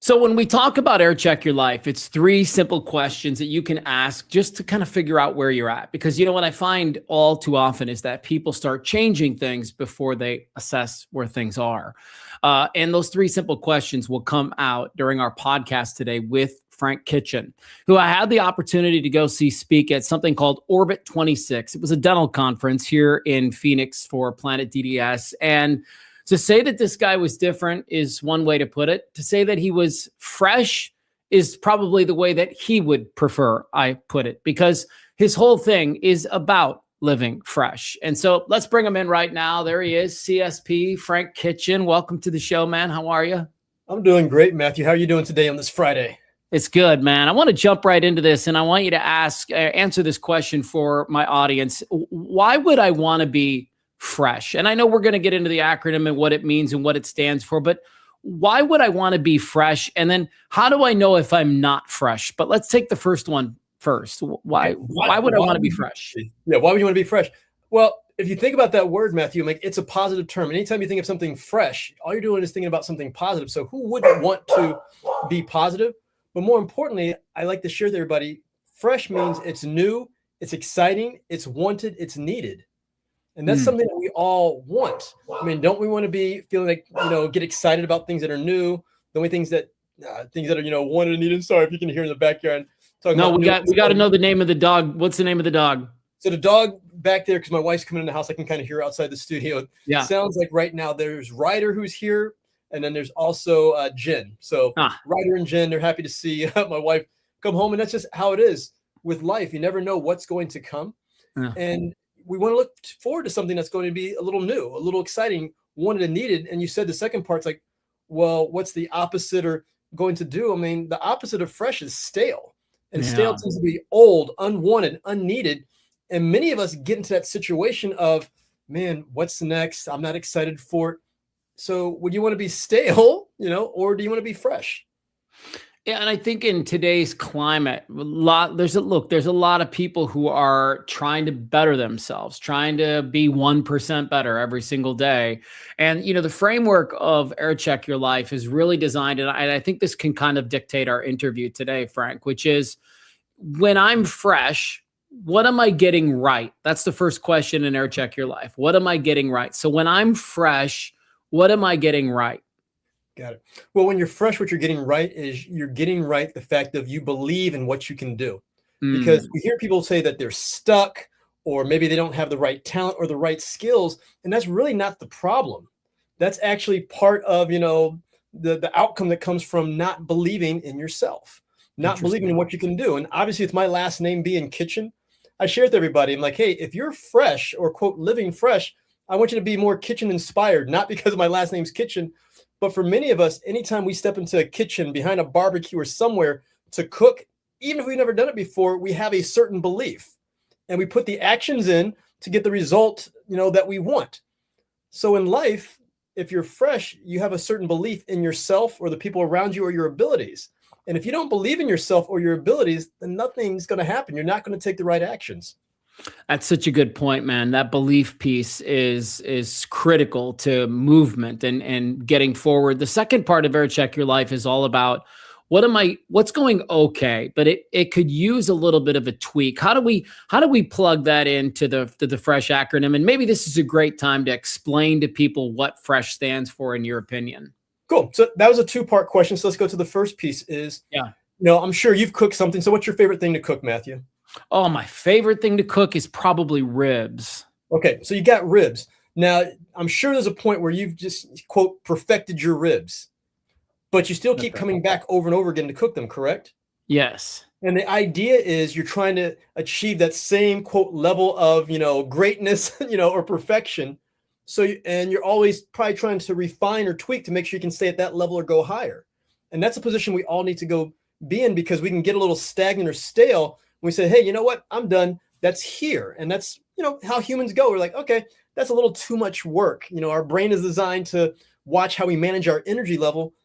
So when we talk about air check your life, it's three simple questions that you can ask just to kind of figure out where you're at. Because what I find all too often is that people start changing things before they assess where things are. And those three simple questions will come out during our podcast today with Frank Kitchen, who I had the opportunity to go see speak at something called Orbit 26. It was a dental conference here in Phoenix for Planet DDS. And to say that this guy was different is one way to put it. To say that he was fresh is probably the way that he would prefer I put it, because his whole thing is about living fresh. And so let's bring him in right now. There he is, CSP, Frank Kitchen. Welcome to the show, man. How are you? I'm doing great, Matthew. How are you doing today on this Friday? It's good, man. I want to jump right into this, and I want you to answer this question for my audience. Why would I want to be fresh? And I know we're going to get into the acronym and what it means and what it stands for, but why would I want to be fresh? And then how do I know if I'm not fresh? But let's take the first one first. Why would I want to be fresh? Yeah, why would you want to be fresh? Well, if you think about that word, Matthew, like it's a positive term. Anytime you think of something fresh, all you're doing is thinking about something positive. So who wouldn't want to be positive? But more importantly, I like to share with everybody, fresh means it's new, it's exciting, it's wanted, it's needed. And that's something that we all want. I mean, don't we want to be feeling like, get excited about things that are new? The only things that are, wanted and needed. Sorry if you can hear in the backyard. No, we got to know the name of the dog. What's the name of the dog? So the dog back there, because my wife's coming in the house, I can kind of hear outside the studio. Yeah. It sounds like right now there's Ryder who's here, and then there's also Jen. So Ryder and Jen, they're happy to see my wife come home. And that's just how it is with life. You never know what's going to come. Yeah. And we want to look forward to something that's going to be a little new, a little exciting, wanted and needed. And you said the second part's like, well, what's the opposite or going to do? I mean, the opposite of fresh is stale. And stale tends to be old, unwanted, unneeded. And many of us get into that situation of, man, what's next? I'm not excited for it. So would you want to be stale, or do you want to be fresh? Yeah, and I think in today's climate, there's a lot of people who are trying to better themselves, trying to be 1% better every single day. And, the framework of Air Check Your Life is really designed, and I think this can kind of dictate our interview today, Frank, which is when I'm fresh, what am I getting right? That's the first question in Air Check Your Life. What am I getting right? So when I'm fresh, what am I getting right? Got it. Well, when you're fresh, what you're getting right is you're getting right the fact of you believe in what you can do. Because we hear people say that they're stuck, or maybe they don't have the right talent or the right skills. And that's really not the problem. That's actually part of, the outcome that comes from not believing in yourself, not believing in what you can do. And obviously, with my last name being Kitchen, I share with everybody, I'm like, hey, if you're fresh or quote, living fresh, I want you to be more kitchen inspired, not because my last name's Kitchen. But for many of us, anytime we step into a kitchen, behind a barbecue or somewhere to cook, even if we've never done it before, we have a certain belief and we put the actions in to get the result, that we want. So in life, if you're fresh, you have a certain belief in yourself or the people around you or your abilities. And if you don't believe in yourself or your abilities, then nothing's going to happen. You're not going to take the right actions. That's such a good point, man. That belief piece is critical to movement and getting forward. The second part of Air Check Your Life is all about what's going okay, but it could use a little bit of a tweak. How do we plug that into the fresh acronym? And maybe this is a great time to explain to people what fresh stands for in your opinion. Cool. So that was a two-part question. So let's go to the first piece is, I'm sure you've cooked something. So what's your favorite thing to cook, Matthew? Oh, my favorite thing to cook is probably ribs. Okay, so you got ribs. Now, I'm sure there's a point where you've just, quote, perfected your ribs, but you still keep coming back over and over again to cook them, correct? Yes. And the idea is you're trying to achieve that same, quote, level of, greatness, or perfection. So, and you're always probably trying to refine or tweak to make sure you can stay at that level or go higher. And that's a position we all need to go be in, because we can get a little stagnant or stale. We say, hey, you know what? I'm done. That's here. And that's, how humans go. We're like, okay, that's a little too much work. Our brain is designed to watch how we manage our energy level.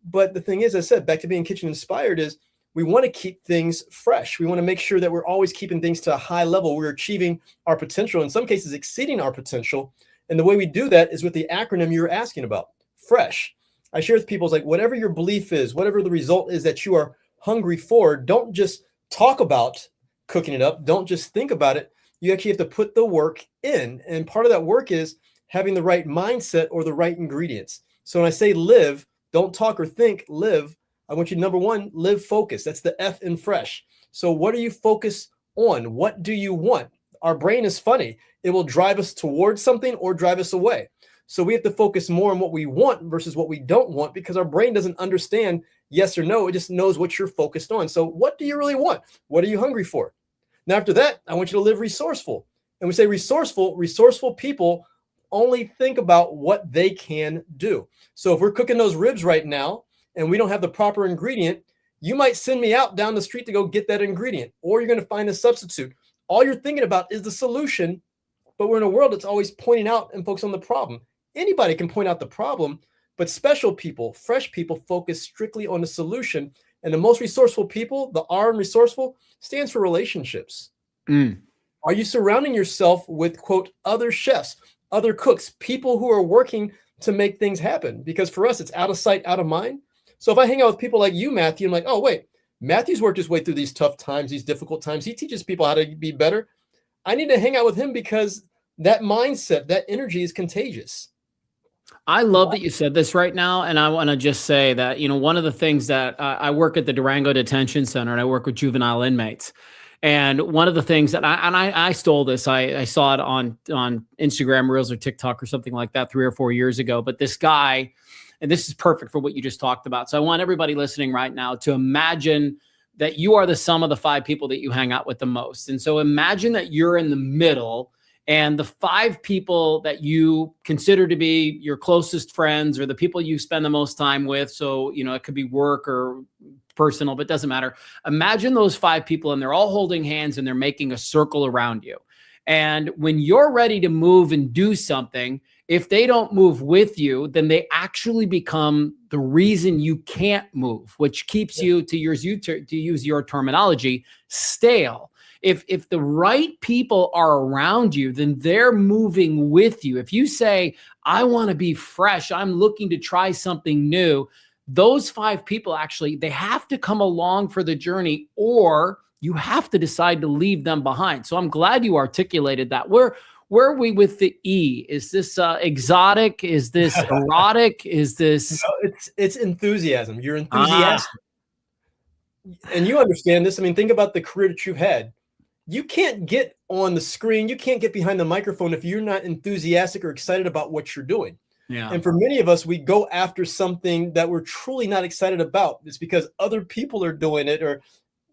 But the thing is, as I said, back to being kitchen inspired, is we want to keep things fresh. We want to make sure that we're always keeping things to a high level. We're achieving our potential, in some cases exceeding our potential. And the way we do that is with the acronym you were asking about, fresh. I share with people is like, whatever your belief is, whatever the result is that you are hungry for, don't just talk about cooking it up. Don't just think about it. You actually have to put the work in. And part of that work is having the right mindset or the right ingredients. So when I say live, don't talk or think, live. I want you to, number one, live focused. That's the F in fresh. So what are you focused on? What do you want? Our brain is funny. It will drive us towards something or drive us away. So we have to focus more on what we want versus what we don't want, because our brain doesn't understand yes or no. It just knows what you're focused on. So what do you really want? What are you hungry for? Now, after that, I want you to live resourceful. And we say resourceful people only think about what they can do. So if we're cooking those ribs right now and we don't have the proper ingredient, you might send me out down the street to go get that ingredient, or you're going to find a substitute. All you're thinking about is the solution, but we're in a world that's always pointing out and focus on the problem. Anybody can point out the problem, but special people, fresh people focus strictly on the solution. And the most resourceful people, the R in resourceful, stands for relationships. Are you surrounding yourself with, quote, other chefs, other cooks, people who are working to make things happen? Because for us, it's out of sight, out of mind. So if I hang out with people like you, Matthew, I'm like, oh, wait, Matthew's worked his way through these tough times, these difficult times. He teaches people how to be better. I need to hang out with him because that mindset, that energy is contagious. I love that you said this right now. And I want to just say that, one of the things that I work at the Durango Detention Center and I work with juvenile inmates. And one of the things that I stole this, I saw it on Instagram Reels or TikTok or something like that 3 or 4 years ago. But this guy, and this is perfect for what you just talked about. So I want everybody listening right now to imagine that you are the sum of the 5 people that you hang out with the most. And so imagine that you're in the middle, and the 5 people that you consider to be your closest friends or the people you spend the most time with. So, it could be work or personal, but it doesn't matter. Imagine those 5 people and they're all holding hands and they're making a circle around you. And when you're ready to move and do something, if they don't move with you, then they actually become the reason you can't move, which keeps you, to use your terminology, stale. If the right people are around you, then they're moving with you. If you say, I want to be fresh, I'm looking to try something new, those 5 people actually, they have to come along for the journey, or you have to decide to leave them behind. So I'm glad you articulated that. Where are we with the E? Is this exotic? Is this erotic? Is this? No, it's enthusiasm. You're enthusiastic. And you understand this. I mean, think about the career that you've had. You can't get on the screen. You can't get behind the microphone if you're not enthusiastic or excited about what you're doing. Yeah. And for many of us, we go after something that we're truly not excited about. It's because other people are doing it, or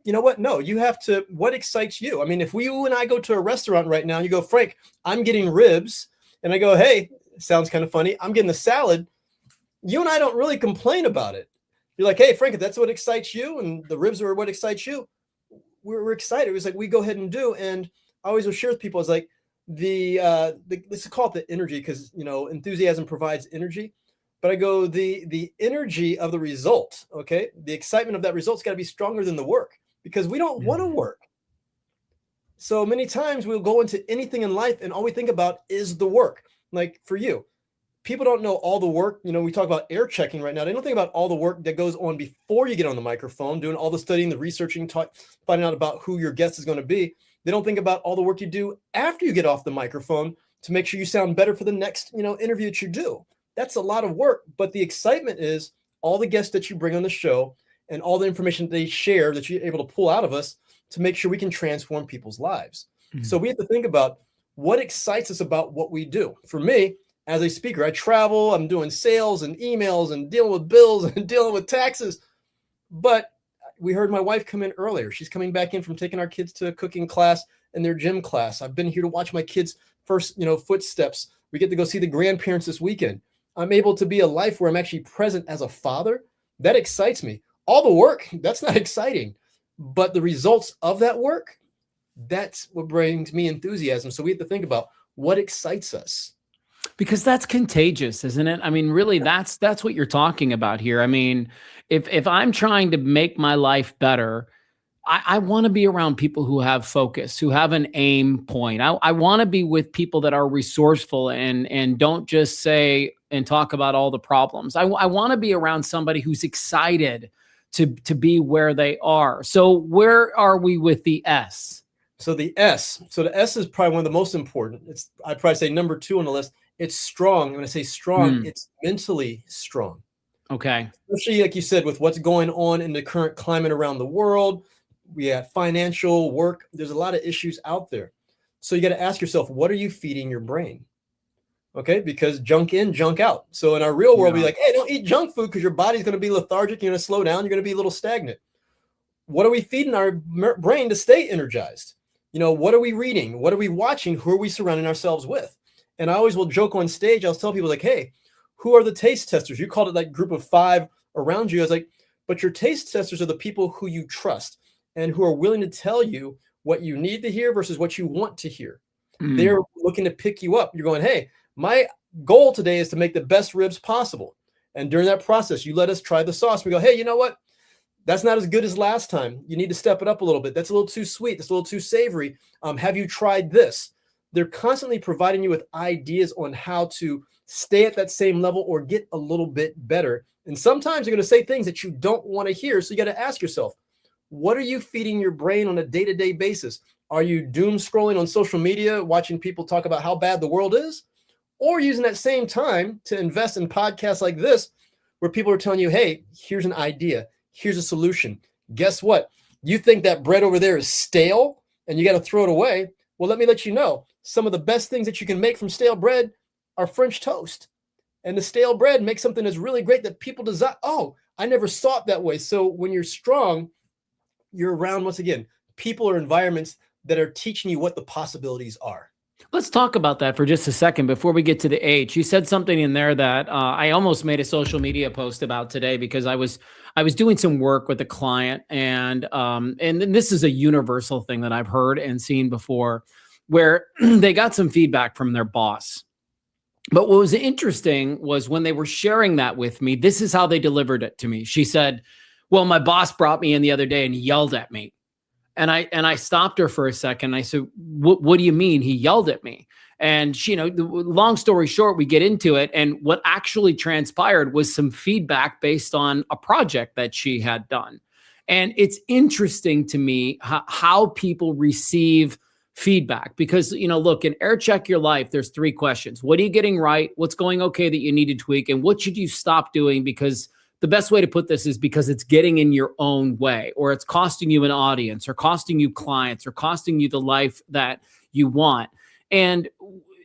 you know what? No, you have to, what excites you? I mean, if you and I go to a restaurant right now and you go, Frank, I'm getting ribs. And I go, hey, sounds kind of funny, I'm getting a salad. You and I don't really complain about it. You're like, hey, Frank, if that's what excites you and the ribs are what excites you, we're excited. It was like, we go ahead and do. And I always will share with people, it's like let's call it the energy, because, enthusiasm provides energy. But I go, the energy of the result, okay? The excitement of that result's got to be stronger than the work, because we don't want to work. So many times we'll go into anything in life and all we think about is the work. Like for you, people don't know all the work. We talk about air checking right now. They don't think about all the work that goes on before you get on the microphone, doing all the studying, the researching, finding out about who your guest is going to be. They don't think about all the work you do after you get off the microphone to make sure you sound better for the next, interview that you do. That's a lot of work, but the excitement is all the guests that you bring on the show and all the information they share that you're able to pull out of us to make sure we can transform people's lives. Mm-hmm. So we have to think about what excites us about what we do. For me, as a speaker, I travel, I'm doing sales and emails and dealing with bills and dealing with taxes. But we heard my wife come in earlier. She's coming back in from taking our kids to a cooking class and their gym class. I've been here to watch my kids' first, footsteps. We get to go see the grandparents this weekend. I'm able to be a life where I'm actually present as a father. That excites me. All the work, that's not exciting. But the results of that work, that's what brings me enthusiasm. So we have to think about what excites us. Because that's contagious, isn't it? I mean, really, that's what you're talking about here. I mean, if I'm trying to make my life better, I want to be around people who have focus, who have an aim point. I want to be with people that are resourceful and don't just say and talk about all the problems. I want to be around somebody who's excited to be where they are. So where are we with the S? So the S. So the S is probably one of the most important. I'd probably say number 2 on the list. It's strong. When I say strong, it's mentally strong. Okay. Especially like you said, with what's going on in the current climate around the world. We have financial work. There's a lot of issues out there. So you got to ask yourself, what are you feeding your brain? Okay, because junk in, junk out. So in our real world, we're like, hey, don't eat junk food because your body's going to be lethargic. You're going to slow down. You're going to be a little stagnant. What are we feeding our brain to stay energized? What are we reading? What are we watching? Who are we surrounding ourselves with? And I always will joke on stage. I'll tell people like, hey, who are the taste testers? You called it like group of 5 around you. I was like, but your taste testers are the people who you trust and who are willing to tell you what you need to hear versus what you want to hear. They're looking to pick you up. You're going, hey, my goal today is to make the best ribs possible. And during that process, you let us try the sauce. We go, hey, you know what? That's not as good as last time. You need to step it up a little bit. That's a little too sweet. That's a little too savory. Have you tried this? They're constantly providing you with ideas on how to stay at that same level or get a little bit better. And sometimes they're going to say things that you don't want to hear. So you got to ask yourself, what are you feeding your brain on a day-to-day basis? Are you doom scrolling on social media, watching people talk about how bad the world is? Or using that same time to invest in podcasts like this, where people are telling you, hey, here's an idea. Here's a solution. Guess what? You think that bread over there is stale and you got to throw it away. Well, let me let you know. Some of the best things that you can make from stale bread are French toast. And the stale bread makes something that's really great that people desire. Oh, I never saw it that way. So when you're strong, you're around, once again, people or environments that are teaching you what the possibilities are. Let's talk about that for just a second before we get to the H. You said something in there that I almost made a social media post about today because I was doing some work with a client, and this is a universal thing that I've heard and seen before, where they got some feedback from their boss. But what was interesting was when they were sharing that with me, this is how they delivered it to me. She said, well, my boss brought me in the other day and he yelled at me. And I stopped her for a second. I said, what do you mean he yelled at me? And she, long story short, we get into it. And what actually transpired was some feedback based on a project that she had done. And it's interesting to me how people receive feedback, because, look, in Air Check Your Life, there's 3 questions. What are you getting right? What's going okay that you need to tweak? And what should you stop doing? Because the best way to put this is because it's getting in your own way, or it's costing you an audience, or costing you clients, or costing you the life that you want. And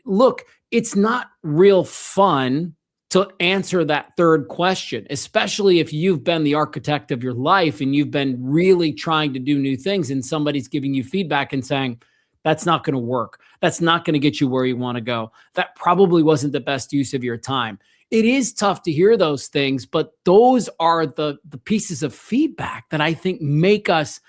look, it's not real fun to answer that 3rd question, especially if you've been the architect of your life and you've been really trying to do new things and somebody's giving you feedback and saying, that's not going to work. That's not going to get you where you want to go. That probably wasn't the best use of your time. It is tough to hear those things, but those are the pieces of feedback that I think make us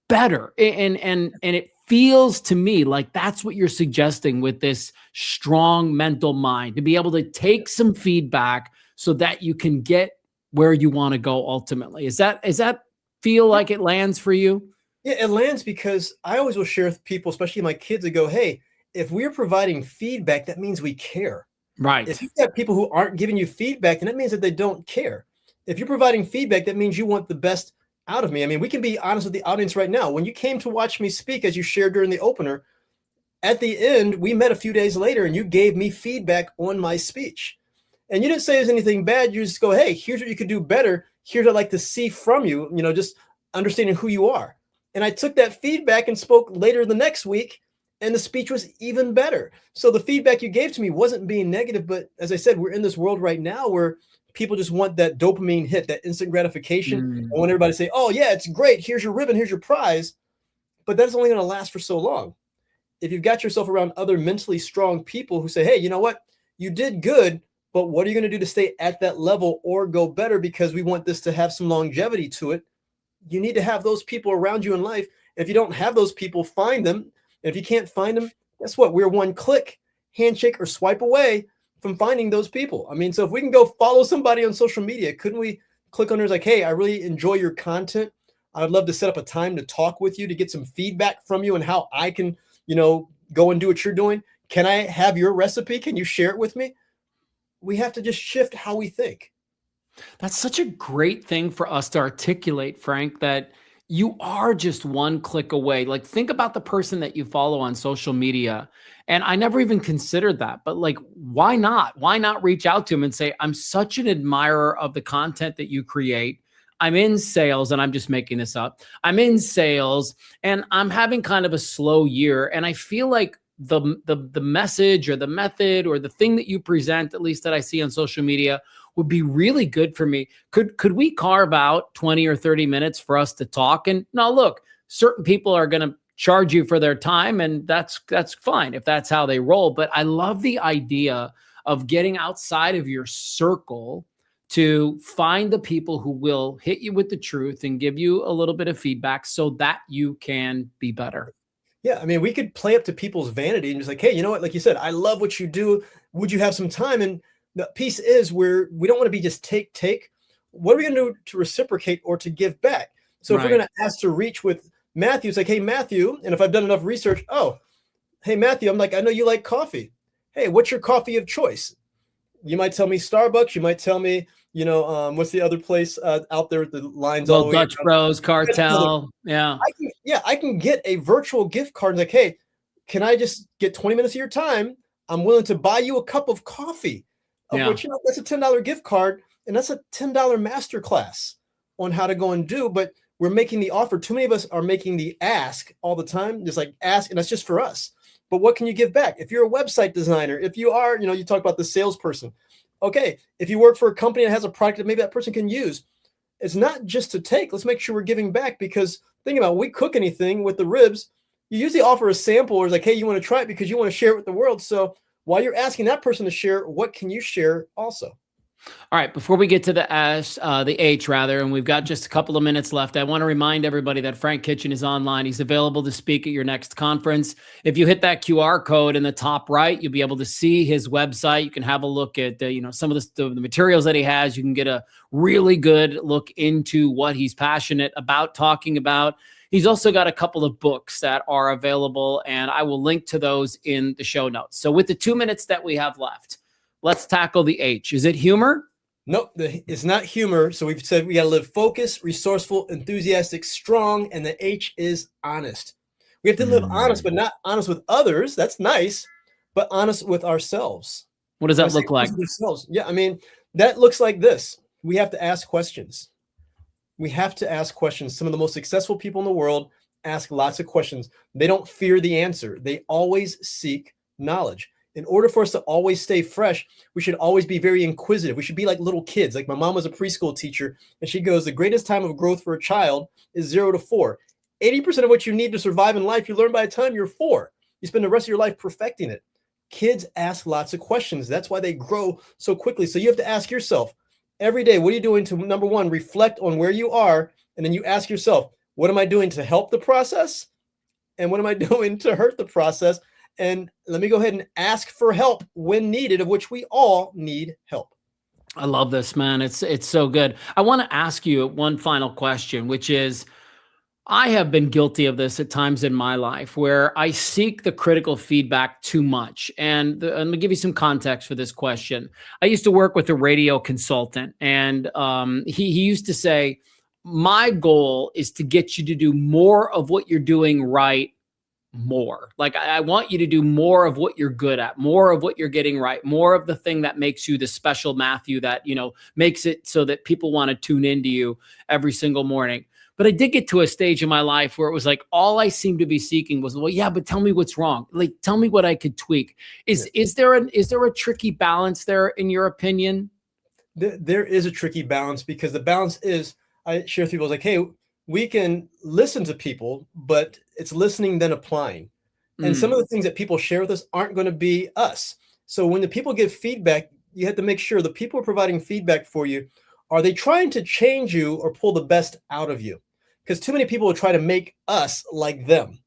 better. And it feels to me like that's what you're suggesting with this strong mental mind, to be able to take some feedback so that you can get where you want to go ultimately. Is that feel like it lands for you? Yeah, it lands because I always will share with people, especially my kids, that go, hey, if we're providing feedback, that means we care. Right. If you have people who aren't giving you feedback, then that means that they don't care. If you're providing feedback, that means you want the best out of me. I mean, we can be honest with the audience right now. When you came to watch me speak, as you shared during the opener, at the end, we met a few days later and you gave me feedback on my speech. And you didn't say there's anything bad. You just go, hey, here's what you could do better. Here's what I'd like to see from you, just understanding who you are. And I took that feedback and spoke later the next week, and the speech was even better. So the feedback you gave to me wasn't being negative, but as I said, we're in this world right now where people just want that dopamine hit, that instant gratification. I want everybody to say, oh yeah, it's great. Here's your ribbon, here's your prize. But that's only going to last for so long. If you've got yourself around other mentally strong people who say, hey, you know what? You did good, but what are you going to do to stay at that level or go better, because we want this to have some longevity to it? You need to have those people around you in life. If you don't have those people, find them. If you can't find them, guess what? We're one click, handshake, or swipe away from finding those people. I mean, so if we can go follow somebody on social media, couldn't we click on there like, hey, I really enjoy your content. I'd love to set up a time to talk with you, to get some feedback from you and how I can, go and do what you're doing. Can I have your recipe? Can you share it with me? We have to just shift how we think. That's such a great thing for us to articulate, Frank, that you are just one click away. Like, think about the person that you follow on social media. And I never even considered that, but like, why not? Why not reach out to him and say, I'm such an admirer of the content that you create. I'm in sales, and I'm just making this up. I'm in sales and I'm having kind of a slow year. And I feel like the message or the method or the thing that you present, at least that I see on social media, would be really good for me. Could we carve out 20 or 30 minutes for us to talk? And now look, certain people are going to charge you for their time, and that's fine if that's how they roll. But I love the idea of getting outside of your circle to find the people who will hit you with the truth and give you a little bit of feedback so that you can be better. Yeah, I mean, we could play up to people's vanity and just like, hey, you know what? Like you said, I love what you do. Would you have some time? And the piece is where we don't want to be just take. What are we going to do to reciprocate or to give back? So if we're going to ask to reach with Matthew, it's like, hey, Matthew, and if I've done enough research, oh, hey, Matthew, I'm like, I know you like coffee. Hey, what's your coffee of choice? You might tell me Starbucks. You might tell me, what's the other place out there? The lines all the way Dutch around. Bros, Cartel. Yeah. I can get a virtual gift card. Like, hey, can I just get 20 minutes of your time? I'm willing to buy you a cup of coffee, of which, that's a $10 gift card. And that's a $10 masterclass on how to go and do. But we're making the offer. Too many of us are making the ask all the time. Just like ask, and that's just for us. But what can you give back? If you're a website designer, if you are, you talk about the salesperson. Okay, if you work for a company that has a product that maybe that person can use, it's not just to take. Let's make sure we're giving back, because think about it, when we cook anything with the ribs, you usually offer a sample, or it's like, hey, you want to try it because you want to share it with the world. So while you're asking that person to share, what can you share also? All right, before we get to the H rather, and we've got just a couple of minutes left, I want to remind everybody that Frank Kitchen is online. He's available to speak at your next conference. If you hit that QR code in the top right, you'll be able to see his website. You can have a look at some of the materials that he has. You can get a really good look into what he's passionate about talking about. He's also got a couple of books that are available, and I will link to those in the show notes. So with the 2 minutes that we have left, let's tackle the H. Is it humor? Nope, it's not humor. So we've said we got to live focused, resourceful, enthusiastic, strong, and the H is honest. We have to live honest, but not honest with others. That's nice, but honest with ourselves. What does that look like? Yeah, I mean, that looks like this. We have to ask questions. We have to ask questions. Some of the most successful people in the world ask lots of questions. They don't fear the answer. They always seek knowledge. In order for us to always stay fresh, we should always be very inquisitive. We should be like little kids. Like my mom was a preschool teacher, and she goes, the greatest time of growth for a child is 0 to 4. 80% of what you need to survive in life, you learn by the time you're 4. You spend the rest of your life perfecting it. Kids ask lots of questions. That's why they grow so quickly. So you have to ask yourself every day, what are you doing to, number one, reflect on where you are? And then you ask yourself, what am I doing to help the process? And what am I doing to hurt the process? And let me go ahead and ask for help when needed, of which we all need help. I love this, man. It's so good. I want to ask you one final question, which is, I have been guilty of this at times in my life where I seek the critical feedback too much. And let me give you some context for this question. I used to work with a radio consultant, and he used to say, my goal is to get you to do more of what you're doing right more. Like, I want you to do more of what you're good at, more of what you're getting right, more of the thing that makes you the special Matthew that, makes it so that people want to tune into you every single morning. But I did get to a stage in my life where it was like, all I seemed to be seeking was, well, yeah, but tell me what's wrong. Like, tell me what I could tweak. Is there a tricky balance there in your opinion? There is a tricky balance, because the balance is, I share with people, like, hey, we can listen to people, but it's listening then applying. And some of the things that people share with us aren't going to be us. So when the people give feedback, you have to make sure the people providing feedback for you, are they trying to change you or pull the best out of you? Because too many people will try to make us like them.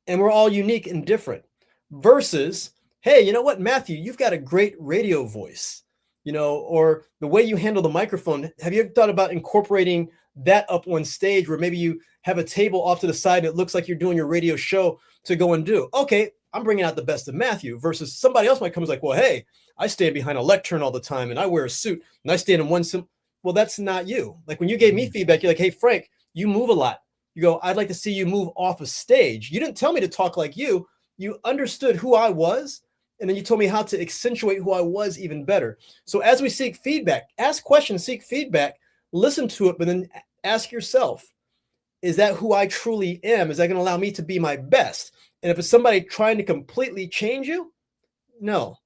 And we're all unique and different. Versus, hey, you know what, Matthew, you've got a great radio voice, or the way you handle the microphone. Have you ever thought about incorporating that up on stage, where maybe you have a table off to the side and it looks like you're doing your radio show to go and do. Okay, I'm bringing out the best of Matthew, versus somebody else might come like, well, hey, I stand behind a lectern all the time and I wear a suit and I stand in one sim. Well, that's not you. Like when you gave me feedback, you're like, hey, Frank, you move a lot. You go, I'd like to see you move off a stage. You didn't tell me to talk like you. You understood who I was, and then you told me how to accentuate who I was even better. So as we seek feedback, ask questions, seek feedback, listen to it, but then ask yourself, is that who I truly am? Is that going to allow me to be my best? And if it's somebody trying to completely change you, no.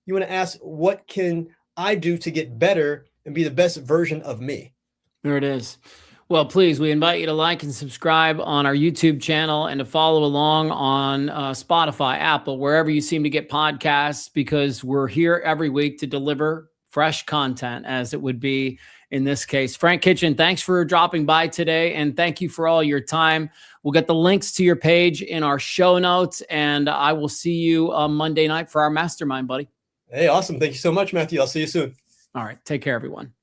You want to ask, what can I do to get better and be the best version of me? There it is. Well, please, we invite you to like and subscribe on our YouTube channel and to follow along on Spotify, Apple, wherever you seem to get podcasts, because we're here every week to deliver fresh content, as it would be in this case. Frank Kitchen, thanks for dropping by today, and thank you for all your time. We'll get the links to your page in our show notes, and I will see you Monday night for our mastermind, buddy. Hey, awesome. Thank you so much, Matthew. I'll see you soon. All right. Take care, everyone.